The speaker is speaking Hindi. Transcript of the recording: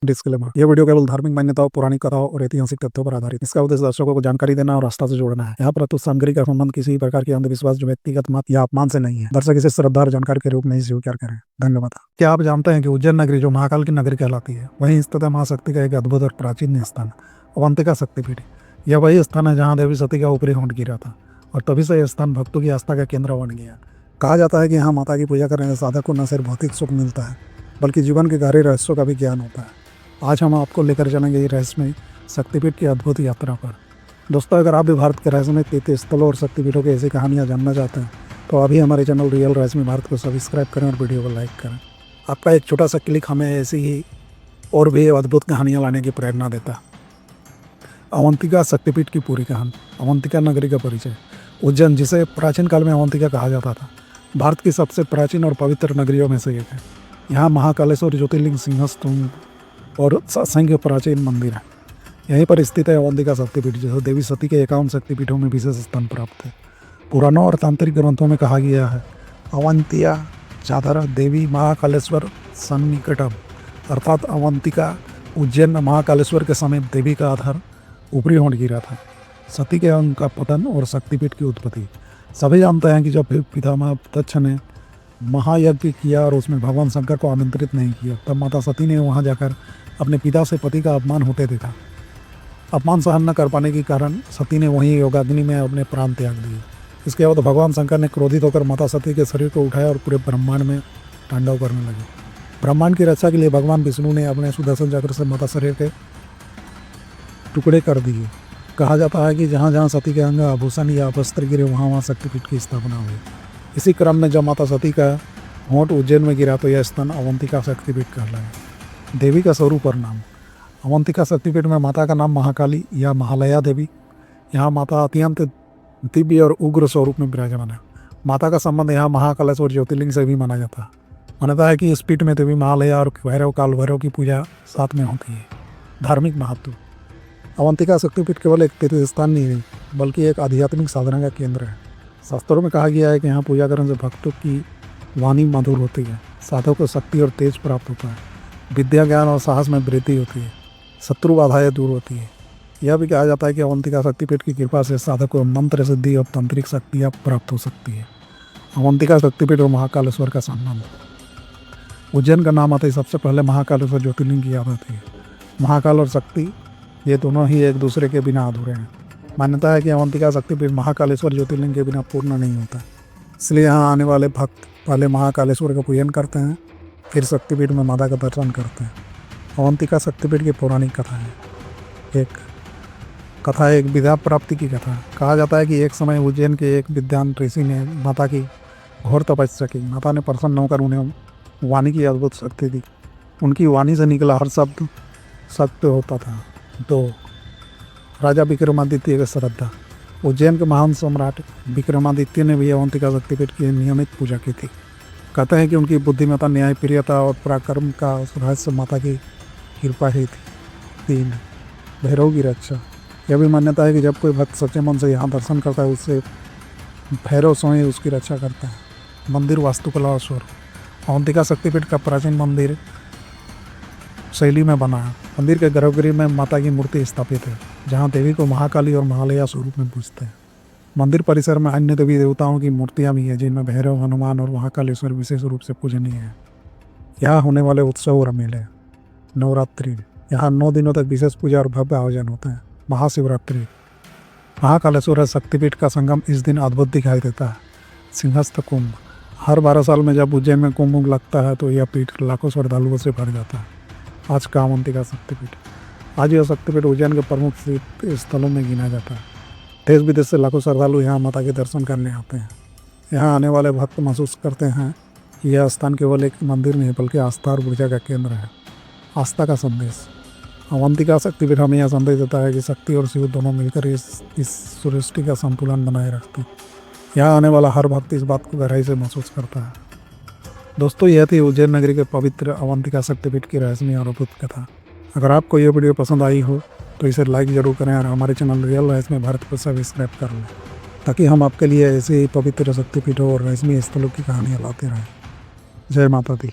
डिस्क्लेमर, यह वीडियो केवल धार्मिक मान्यताओं, पौराणिक कथाओं और ऐतिहासिक तथ्यों पर आधारित है। इसका उद्देश्य दर्शकों को जानकारी देना और आस्था से जोड़ना है। यहाँ प्रस्तुत सामग्री का संबंध किसी भी प्रकार के अंधविश्वास, जो व्यक्तिगत मत या अपमान से नहीं है। दर्शक इसे श्रद्धा और जानकारी के रूप में ही स्वीकार करें। धन्यवाद। क्या आप जानते हैं कि उज्जैन नगरी, जो महाकाल की नगरी कहलाती है, वहीं स्थित है महाशक्ति का एक अद्भुत और प्राचीन स्थान, अवंतिका शक्तिपीठ। यह वही स्थान है जहाँ देवी सती का ऊपरी होंठ गिरा था और तभी से यह स्थान भक्तों की आस्था का केंद्र बन गया। कहा जाता है कि यहाँ माता की पूजा करने से साधक को न सिर्फ भौतिक सुख मिलता है, बल्कि जीवन के गहरे रहस्यों का भी ज्ञान होता है। आज हम आपको लेकर चलेंगे रहस्यमय शक्तिपीठ की अद्भुत यात्रा पर। दोस्तों, अगर आप भी भारत के रहस्यमय तीर्थ स्थलों और शक्तिपीठों की ऐसी कहानियाँ जानना चाहते हैं, तो अभी हमारे चैनल रियल रहस्यमय भारत को सब्सक्राइब करें और वीडियो को लाइक करें। आपका एक छोटा सा क्लिक हमें ऐसी ही और भी अद्भुत कहानियाँ लाने की प्रेरणा देता है। अवंतिका शक्तिपीठ की पूरी कहानी। अवंतिका नगरी का परिचय। उज्जैन, जिसे प्राचीन काल में अवंतिका कहा जाता था, भारत की सबसे प्राचीन और पवित्र नगरियों में से एक है। यहाँ महाकालेश्वर ज्योतिर्लिंग, सिंहस्तंभ और असंख्य प्राचीन मंदिर हैं। यहीं पर स्थित है अवंतिका शक्तिपीठ, जिसे देवी सती के 51 शक्तिपीठों में विशेष स्थान प्राप्त है। पुराणों और तांत्रिक ग्रंथों में कहा गया है, अवंतिया चादर देवी महाकालेश्वर सन्निकटम, अर्थात अवंतिका उज्जैन में महाकालेश्वर के समीप देवी का आधार ऊपरी होंठ गिरा था। सती के अंग का पतन और शक्तिपीठ की उत्पत्ति। सभी जानते हैं कि जब पितामह दक्ष ने महायज्ञ किया और उसमें भगवान शंकर को आमंत्रित नहीं किया, तब माता सती ने वहां जाकर अपने पिता से पति का अपमान होते देखा। अपमान सहन न कर पाने के कारण सती ने वहीं योगाग्नि में अपने प्राण त्याग दिए। इसके बाद भगवान शंकर ने क्रोधित होकर माता सती के शरीर को उठाया और पूरे ब्रह्मांड में तांडव करने लगे। ब्रह्मांड की रक्षा के लिए भगवान विष्णु ने अपने सुदर्शन चक्र से माता शरीर के टुकड़े कर दिए। कहा जाता है कि जहाँ जहाँ सती के अंग, आभूषण या वस्त्र गिरे, वहाँ वहाँ शक्तिपीठ की स्थापना हुई। इसी क्रम में जब माता सती का होंठ उज्जैन में गिरा, तो यह स्थान अवंतिका शक्तिपीठ कहलाया। देवी का स्वरूप और नाम। अवंतिका शक्तिपीठ में माता का नाम महाकाली या महालया देवी। यहाँ माता अत्यंत दिव्य और उग्र स्वरूप में विराजमान है। माता का संबंध यहाँ महाकालेश्वर ज्योतिर्लिंग से भी माना जाता है। मान्यता है कि इस पीठ में देवी महालया और भैरव, काल भैरव की पूजा साथ में होती है। धार्मिक महत्व। अवंतिका शक्तिपीठ केवल एक तीर्थ स्थान नहीं है, बल्कि एक आध्यात्मिक साधना का केंद्र है। शास्त्रों में कहा गया है कि यहाँ पूजा करने से भक्तों की वाणी मधुर होती है, साधकों को शक्ति और तेज प्राप्त होता है, विद्या, ज्ञान और साहस में वृद्धि होती है, शत्रु बाधाएं दूर होती है। यह भी कहा जाता है कि अवंतिका शक्तिपीठ की कृपा से साधक को मंत्र सिद्धि और तांत्रिक शक्तियाँ प्राप्त हो सकती है। अवंतिका शक्तिपीठ और महाकालेश्वर का संबंध। उज्जैन का नाम आते ही सबसे पहले महाकालेश्वर ज्योतिर्लिंग की याद आती है। महाकाल और शक्ति, ये दोनों ही एक दूसरे के बिना अधूरे हैं। मान्यता है कि अवंतिका शक्तिपीठ महाकालेश्वर ज्योतिर्लिंग के बिना पूर्ण नहीं होता, इसलिए यहाँ आने वाले भक्त पहले महाकालेश्वर का पूजन करते हैं, फिर शक्तिपीठ में माता का दर्शन करते हैं। अवंतिका शक्तिपीठ की पौराणिक कथा है। एक विद्या प्राप्ति की कथा। कहा जाता है कि एक समय उज्जैन के एक विद्वान ऋषि ने माता की घोर तपस्या की। माता ने प्रसन्न होकर उन्हें वाणी की अद्भुत शक्ति दी। उनकी वाणी से निकला हर शब्द सत्य होता था। तो राजा विक्रमादित्य की श्रद्धा। उज्जैन के महान सम्राट विक्रमादित्य ने भी अवंतिका शक्तिपीठ की नियमित पूजा की थी। कहते हैं कि उनकी बुद्धिमत्ता, न्यायप्रियता और पराक्रम का रहस्य माता की कृपा ही थी। 3. भैरव की रक्षा। यह भी मान्यता है कि जब कोई भक्त सच्चे मन से यहाँ दर्शन करता है, उससे भैरव स्वयं उसकी रक्षा करता है। मंदिर, वास्तुकला और स्वरूप। अवंतिका शक्तिपीठ का प्राचीन मंदिर शैली में बना है। मंदिर के गर्भगृह में माता की मूर्ति स्थापित है, जहाँ देवी को महाकाली और महालया स्वरूप में पूजते हैं। मंदिर परिसर में अन्य देवी देवताओं की मूर्तियाँ भी हैं, जिनमें भैरव, हनुमान और महाकालेश्वर विशेष रूप से पूजनीय है। यहाँ होने वाले उत्सव और मेले। नवरात्रि। यहाँ 9 दिनों तक विशेष पूजा और भव्य आयोजन होते हैं। महाशिवरात्रि। महाकालेश्वर शक्तिपीठ का संगम इस दिन अद्भुत दिखाई देता है। सिंहस्थ कुंभ। हर 12 साल में जब उज्जैन में कुंभ लगता है, तो यह पीठ लाखों श्रद्धालुओं से भर जाता है। आज का अवंतिका शक्तिपीठ। आज यह शक्तिपीठ उज्जैन के प्रमुख स्थलों में गिना जाता है। देश विदेश से लाखों श्रद्धालु यहाँ माता के दर्शन करने आते हैं। यहाँ आने वाले भक्त महसूस करते हैं कि यह स्थान केवल एक मंदिर नहीं, बल्कि आस्था और ऊर्जा का केंद्र है। आस्था का संदेश। अवंतिका शक्तिपीठ हमें यह संदेश देता है कि शक्ति और शिव दोनों मिलकर इस सृष्टि का संतुलन बनाए रखते हैं। यहाँ आने वाला हर भक्त इस बात को गहराई से महसूस करता है। दोस्तों, यह थी उज्जैन नगरी के पवित्र अवंतिका शक्तिपीठ की रहस्यमय और अद्भुत कथा। अगर आपको यह वीडियो पसंद आई हो, तो इसे लाइक ज़रूर करें और हमारे चैनल रियल रहस्यमय भारत को सब्सक्राइब कर लें, ताकि हम आपके लिए ऐसे ही पवित्र शक्तिपीठों और रहस्यमय स्थलों की कहानियाँ लाते रहें। जय माता दी।